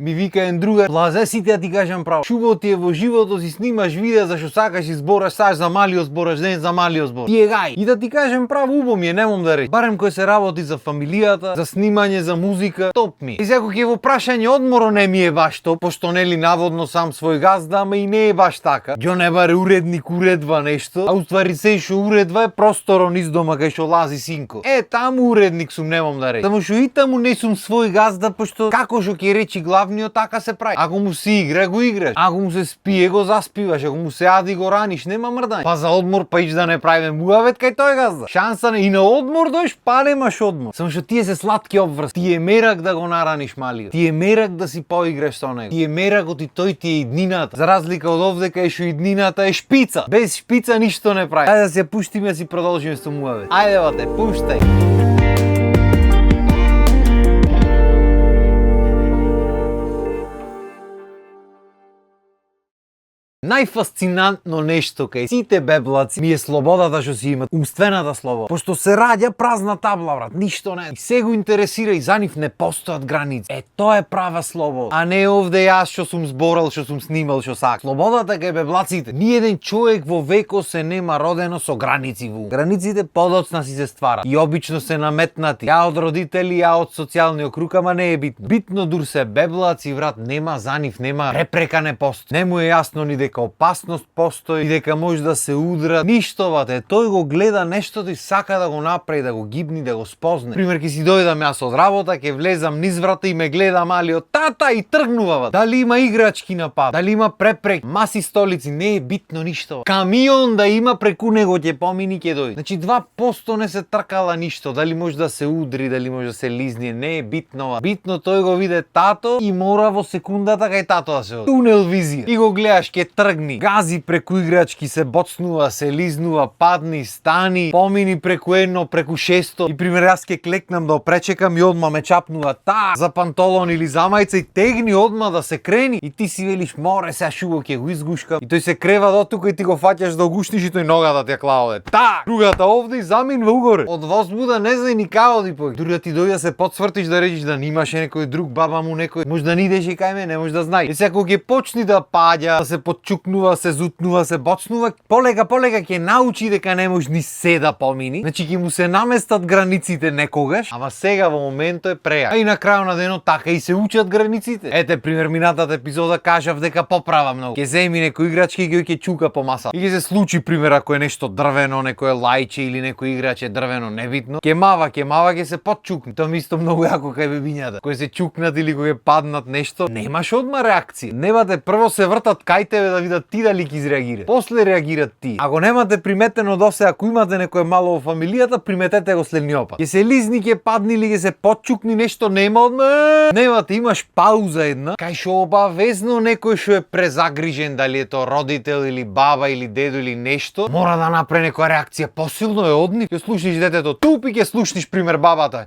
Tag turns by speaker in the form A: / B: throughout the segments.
A: Ми вика еден другар, плазе си ти кажам право. Шубаво ти е во животот, си снимаш видеа зашто сакаш и збораш, сакаш за малиот збораш, ден за малиот збор. Ти е гај. И да ти кажам право, убаво ми е, немам да речам. Барем кој се работи за фамилијата, за снимање, за музика, топ ми. И секој ќе во прашање одморо не ми е баш топ, пошто нели наводно сам свој газда, ама и не е баш така. Ѓо не баре уредник уредва нешто, а уствари се што уредва е просторо низ дома кај што лази синко. Таму уредник сум, немам да речам. Само што и таму не сум свој газда, пошто како што ќе речи главниот, така се прави. Ако му се игра, го играш. Ако му се спие, го заспиваш. Ако му се ади, го раниш, нема мрдање. Па за одмор, па ич да не правиме муавет кај тој газда. Шанса не и на одмор дојш, па немаш одмор. Само што тие се сладки обврз. Ти е мерак да го нараниш малиот. Ти е мерак да си поиграш со него. Ти е мерак и тој ти е иднината. За разлика од овде кај што иднината е шпица. Без шпица ништо не прави. Ајде да се пуштиме да си продолжиме со муавет. Ајде бате, пуштај. Најфасцинантно нешто кај сите беблаци ми е слободата што си имат, умствената слобода. Пошто се раѓа празна табла, брат, ништо не. И се го интересира и за нив не постојат граници. Тоа е права слобода. А не овде јас што сум зборал, што сум снимал, што сакам. Слободата кај беблаците. Ниеден човек во векот се нема родено со граници во. Границите подоцна си се стварат. И обично се наметнати. Ја од родители, ја од социјалниот круг, ама не е битно. Битно дур се беблаци, брат, нема за нив, нема препрека не постои. Не му е јасно ни дека опасност постои и дека може да се удра. Ништо, бате, тој го гледа нештото и сака да го направи, да го гибни, да го спозне. Пример, ќе си дојдам јас од работа, ќе влезам низ врата и ме гледа малиот тата и тргнува, бате. Дали има играчки на пат, дали има препрек, маси столици, не е битно ништо. Камион да има преку него ќе помини, ќе дојде. Значи 2% не се тркала ништо, дали може да се удри, дали може да се лизне, не е битно. Битно тој го виде тато и мора во секундата кај тато да се оди. Тунел визија. И го гледаш, ќе тргни, гази преку играчки, се боцнува, се лизнува, падни, стани, помини преку едно, преку шесто. И пример, јас ке клекнам да опречекам и одма ме чапнува за пантолон или за мајца и тегни одма да се крени. И ти си велиш, море сега шубо ке го изгушкам. И тој се крева до тука и ти го фаќаш да огушниш и тој ногата ти ја клава. Другата овде и заминва угоре. Од возбуда не знај ни као оди пој. Дури да ти дојде да се подсвртиш да речиш да немаше некој друг, баба му некој, може да ни идеше кај мене, не може да знај. И сега кога ќе почни да паѓа, да се подчукнува, се зутнува, се боцнува, полека ќе научи дека не може ни се да помини. Значи ќе му се наместат границите некогаш, ама сега во моментот е преја. А и на крајот на денот така и се учат границите. Ете пример, минатата епизода кажав дека поправа многу. Ќе земи некој играчки и ќе чука по маса. И ќе се случи пример ако е нешто дрвено, некое лајче или некој играч е дрвено, небитно. Ќе мава, ќе се подчукне. Тоа ми исто многу јако кај бебињата. Кој се чукнат или кој паднат нешто, немаш одма реакција. Немате прво се вртат кај тебе да видат ти дали ќе изреагира. После реагират ти. Ако немате приметено досе, ако имате некој мало во фамилијата, приметете го следниот пат. Ќе се лизни, ќе падни или ќе се подчукни нешто, нема одма. Немате, имаш пауза една, кај што обавезно некој што е презагрижен, дали е тоа родител или баба или дедо или нешто, мора да направи некоја реакција. Посилно е од нив. Ќе слушниш детето туп и ќе слушниш пример бабата.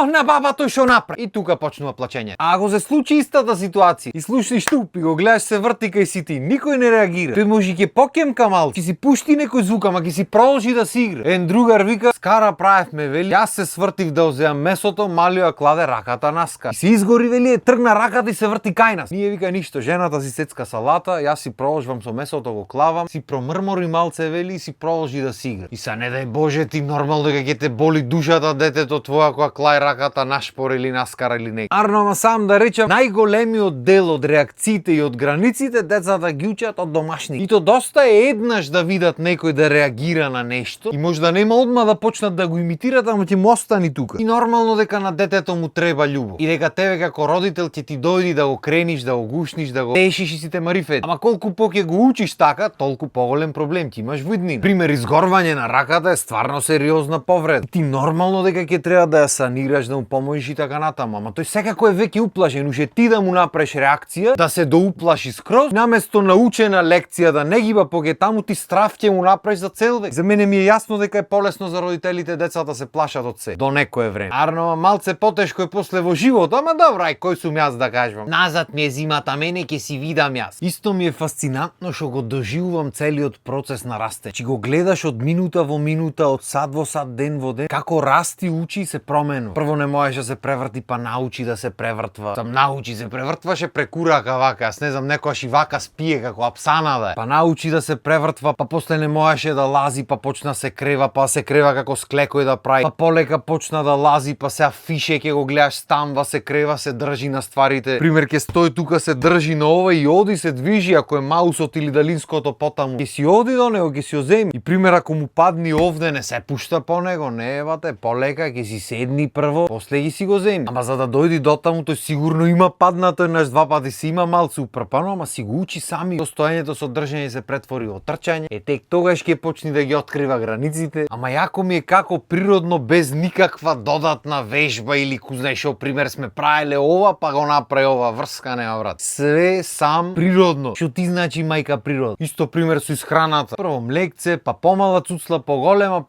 A: На баба тој што направи. И тука почнува плачење. А ако се случи истата ситуација и слушниш туп и го гледаш се врти кај си ти, никој не реагира. Тој може ќе покемка мал, ќе си пушти некој звук, ама ќе си продолжи да си игра. Ен другар вика, скара правевме, вели, јас се свртив да озеам месото, малиот кладе раката наска. И се изгори, вели, тргна раката и се врти кај нас. Ние вика ништо, жената си сецка салата, јас си продолжувам со месото, го клавам, си промрмори малце, вели, и си продолжи да си игра. И са не дај Боже ти нормално дека ќе те боли душата детето твоја кога клај раката нашпор или наскара или не. Арно, ама сам да речам, најголемиот дел од реакциите и од границите децата ги учат од домашни. И то доста е еднаш да видат некој да реагира на нешто и може да нема одма да почнат да го имитират, ама ќе му остани тука. И нормално дека на детето му треба љубов. И дека тебе како родител ќе ти дојди да го крениш, да го гушниш, да го тешиш и сите марифет. Ама колку ќе го учиш така, толку поголем проблем ќе имаш во иднина. Пример, изгорвање на раката е стварно сериозна повреда. Ти нормално дека ќе треба да ја санираш, да му помогнеш и така натаму, ама тој секако е веќе уплашен, уште ти да му направиш реакција, да се доуплаши скроз, наместо на научена лекција да не гиба поке таму ти страв ќе му направиш за цел век. За мене ми е јасно дека е полесно за родителите децата се плашат од се до некое време. Арно малце потешко е после во живот, ама добро, ај кој сум јас да кажам. Назад ми е зимата, мене ќе си видам јас. Исто ми е фасцинантно што го доживувам целиот процес на расте. Чи го гледаш од минута во минута, од сад во сад, ден во ден, како расти, учи и се променува. Прво не можеше да се преврти, па научи да се превртва. Сам научи се превртваше преку рака вака, јас не знам, некојаш и вака спие како апсана да е. Па научи да се превртва, па после не можеше да лази, па почна се крева, па се крева како склекој да прави. Па полека почна да лази, па се афише ќе го гледаш стамва, се крева, се држи на стварите. Пример ќе стои тука, се држи на ова и оди се движи, ако е маусот или далинското потаму. Ќе си оди до него, ќе си оземи. И пример ако му падни овде, не се пушта по него, не евате, полека ќе си седни прво, после ги си го земи. Ама за да дојди до таму, тој сигурно има паднато еднаш два пати, си има малце упрпано, ама си го учи сами. Стоењето со држање се претвори во трчање. Тек тогаш ќе почне да ги открива границите. Ама јако ми е како природно без никаква додатна вежба или кузнај шо, пример сме правеле ова, па го направи ова, врска нема брат. Све сам природно. Што ти значи мајка природа? Исто пример со исхраната. Прво млекце, па помала цуцла, поголема,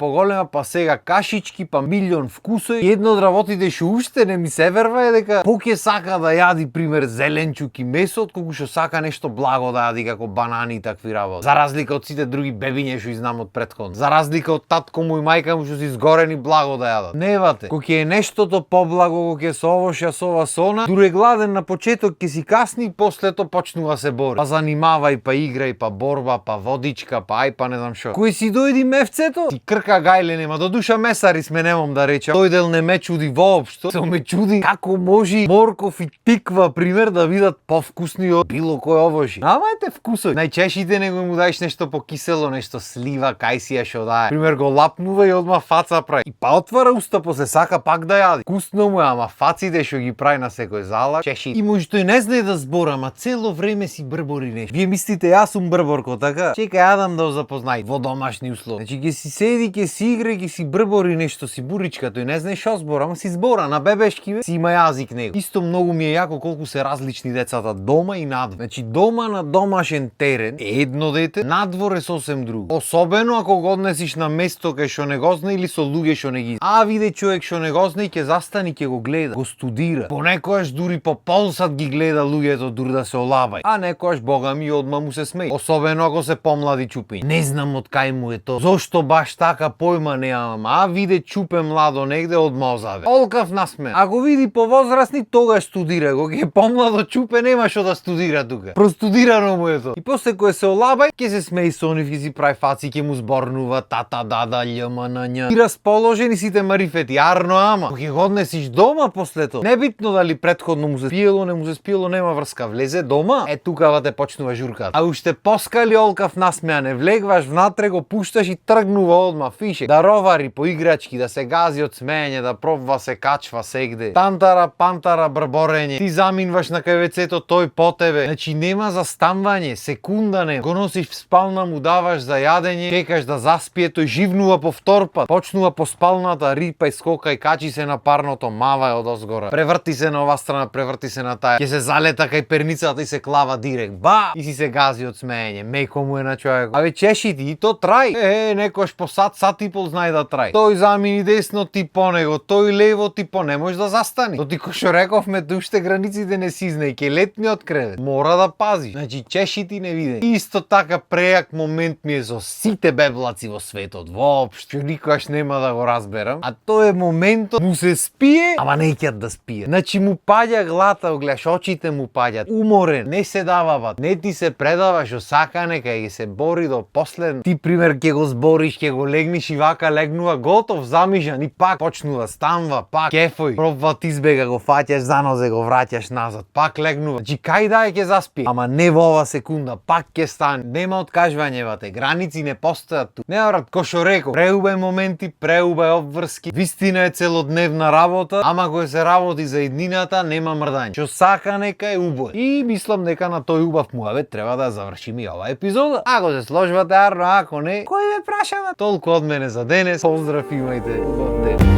A: па сега кашички, па милион вкусови. И едно од работите што уште не ми се верва е дека поќе сака да јади пример зеленчук и месо, отколку што сака нешто благо да јади како банани и такви работи. За разлика од сите други бебиња што знам од претходно. За разлика од татко му и мајка му што си изгорени благо да јадат. Невате. Кога е нештото поблаго, кога се ово со сона, дуре гладен на почеток ќе си касни, после тоа почнува се бори. Па занимавај, па играј, па борба, па водичка, па ај, па не знам што. Кој си дојди мевцето? Ти крка гајле нема, до душа месари сме немам да речам. Тој дел не ме чуди воопшто. Се ме чуди како може морков и тиква пример да видат повкусни од било кој овоши. Намајте вкусој. Најчешите него му даеш нешто покисело, нешто слива, кајсија што дае. Пример го лапнува и одма фаца прави. И па отвара уста, после сака пак да јади. Вкусно му е, ама фаците што ги прави на секој зала, чеши. И може тој не знае да збора, ама цело време си брбори нешто. Вие мислите јас сум брборко, така? Чекај Адам да го запознај во домашни услови. Значи ќе си седи, ќе си игра, ќе си брбори нешто, си буричка, тој не знае што збора, ама си збора на бебешки бе, си има јазик него. Исто многу ми е јако колку се различни децата дома и надвор. Значи дома на домашен терен е едно дете, надвор е сосем друго. Особено ако го однесиш на место кај што не го знае или со луѓе што не ги. А виде човек што не го знае ќе застани, ќе го гледа, го студира. Понекогаш дури по полсат ги гледа луѓето дури да се олабај. А некогаш бога ми одма му се смеи. Особено ако се помлади чупиња. Не знам од кај му е тоа. Зошто баш така појма немам. А виде чупе младо негде одма озаде. Олкав насме. Ако види повозрасни тогаш студира. Кога е помладо чупе нема што да студира тука. Простудирано му е тоа. И после кога се олабај ќе се смеи со нив, ќе си прави фаци, ќе му зборнува тата дада љмнњ. И расположени сите марифети, арно ама. Кога го однесиш дома после тоа, небитно дали претходно му се спиело, не му се спиело, нема врска, влезе дома, е тукава те почнува журката. А уште поскали олкав насмеане, влегваш внатре, го пушташ и тргнува одма, фише. Да ровари по играчки, да се гази од смеење, да пробва се качва сегде. Тантара, пантара, брборење. Ти заминваш на кајвецето, тој по тебе. Значи нема застанвање, секунда не. Го носиш в спална, му даваш за јадење, чекаш да заспие, тој живнува по втор пат. Почнува по спалната, рипај, скокај, качи се на парното, мавај од озгора. Преврти се на ова страна, преврти се на таја. Ќе се залета кај перницата и се клава директ. Ба! И си се гази од смеење. Меко му е на човек. Абе чеши ти, и то трај. Некојаш по сат и пол знае да трај. Тој замини десно, ти по него, тој лево, ти по не можеш да застани. Тоти кој што рековме, уште границите не си знае, ќе летни од кревет. Мора да пазиш. Значи чеши ти не виде. Исто така прејак момент ми е со сите беблаци во светот, воопшто, никогаш нема да го разберам. А тој е моментот му се спие, ама неќат да спие. Значи му паѓа глата, гледаш, очите му паѓат. Уморен, не се дава бат, не ти се предава што сака нека и се бори до последно. Ти пример ќе го збориш, ќе го легниш и вака легнува готов, замижан и пак почнува, станва, пак кефој, пробва ти избега, го фаќаш за нозе, го враќаш назад, пак легнува. Значи кај да ќе заспие, ама не во ова секунда, пак ќе стане. Нема откажвање вате, граници не постојат тук. Не брат, кој што реков, преубај моменти, преубај обврски. Вистина е целодневна работа, ама кој се работи за еднината нема мрдање. Што сака нека е убој. И мислам дека на тој убав муавет треба да завршиме и ова епизода. Ако се сложвате арно, ако не, кој ве прашава? Толку од мене за денес. Поздрав, имајте убав ден.